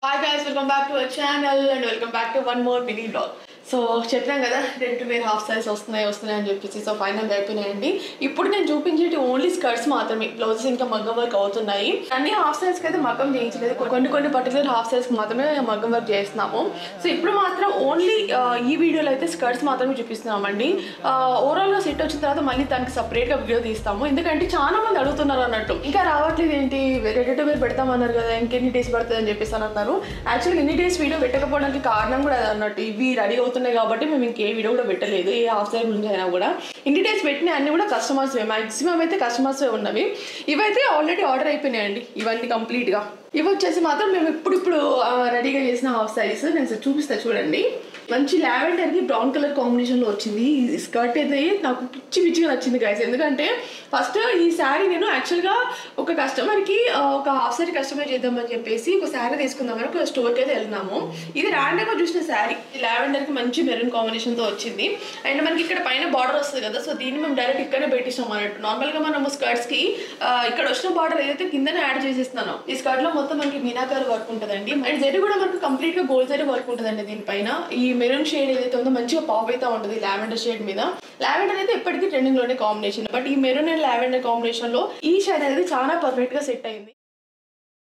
Hi guys, welcome back to our channel and welcome back to one more mini vlog. So చెప్పాను కదా ready to wear half size వస్తున్నాయి అని చెప్పేసి so final అయిపోయినాయండి. ఇప్పుడు నేను చూపించేటి ఓన్లీ స్కర్ట్స్ మాత్రమే, బ్లౌజెస్ ఇంకా మగ్గం వర్క్ అవుతున్నాయి. అన్ని హాఫ్ సైజ్కి అయితే మగ్గం చేయించలేదు, కొన్ని పర్టికులర్ హాఫ్ సైజ్కి మాత్రమే మగ్గం వర్క్ చేస్తున్నాము. సో ఇప్పుడు మాత్రం ఓన్లీ ఈ వీడియోలో అయితే స్కర్ట్స్ మాత్రమే చూపిస్తున్నామండి. ఓవరాల్గా సెట్ వచ్చిన తర్వాత మళ్ళీ దానికి సపరేట్గా వీడియో తీస్తాము, ఎందుకంటే చాలా మంది అడుగుతున్నారు అన్నట్టు. ఇంకా రావట్లేదు ఏంటి, రెడీ టు వేర్ పెడతామన్నారు కదా, ఇంకెన్ని డేస్ పడుతుంది అని చెప్పేసి అన్నారు. యాక్చువల్గా ఎన్ని డేస్ వీడియో పెట్టకపోవడానికి కారణం కూడా అది అన్నట్టు, ఇవి రెడీ అవుతున్నాయి కాబట్టి మేము ఇంకే వీడియో కూడా పెట్టలేదు. ఏ హాఫ్ సైజ్ గురించి అయినా కూడా ఇన్ని డేస్ పెట్టిన అన్ని కూడా కస్టమర్స్ మ్యాక్సిమం అయితే కస్టమర్స్ ఉన్నవి. ఇవైతే ఆల్రెడీ ఆర్డర్ అయిపోయినాయండి ఇవన్నీ కంప్లీట్గా. ఇవి వచ్చేసి మాత్రం మేము ఇప్పుడు రెడీగా చేసిన హాఫ్ సైజ్ నేను చూపిస్తా చూడండి. మంచి లావెండర్కి బ్రౌన్ కలర్ కాంబినేషన్లో వచ్చింది ఈ స్కర్ట్. అయితే నాకు పిచ్చిగా నచ్చింది గైస్, ఎందుకంటే ఫస్ట్ ఈ శారీ నేను యాక్చువల్గా ఒక కస్టమర్కి ఒక హాఫ్ శారీ కస్టమర్ చేద్దామని చెప్పేసి ఒక శారీ తీసుకుందామని ఒక స్టోర్కి అయితే వెళ్తున్నాము. ఇది ర్యాండమ్గా చూసిన శారీ, లావెండర్కి మంచి మెరూన్ కాంబినేషన్తో వచ్చింది. అండ్ మనకి ఇక్కడ పైన బార్డర్ వస్తుంది కదా, సో దీన్ని మేము డైరెక్ట్ ఇక్కడనే పెట్టిస్తాం అన్నట్టు. నార్మల్గా మనము స్కర్ట్స్కి ఇక్కడ వచ్చిన బార్డర్ ఏదైతే కిందనే యాడ్ చేసేస్తున్నాను. ఈ స్కర్ట్లో మొత్తం మనకి మీనాకారి వర్క్ ఉంటుందండి. అండ్ జరీ కూడా మనకు కంప్లీట్గా గోల్డ్ జరీ వర్క్ ఉంటుందండి. దీనిపైన ఈ మెరూన్ షేడ్ ఏదైతే ఉందో మంచిగా పాప్ అయితే ఉంటుంది లావెండర్ షేడ్ మీద. లావెండర్ అయితే ఎప్పటికీ ట్రెండింగ్ లోనే కాంబినేషన్, బట్ ఈ మెరూన్ అండ్ లావెండర్ కాంబినేషన్ లో ఈ షేడ్ అనేది చాలా పర్ఫెక్ట్ గా సెట్ అయింది.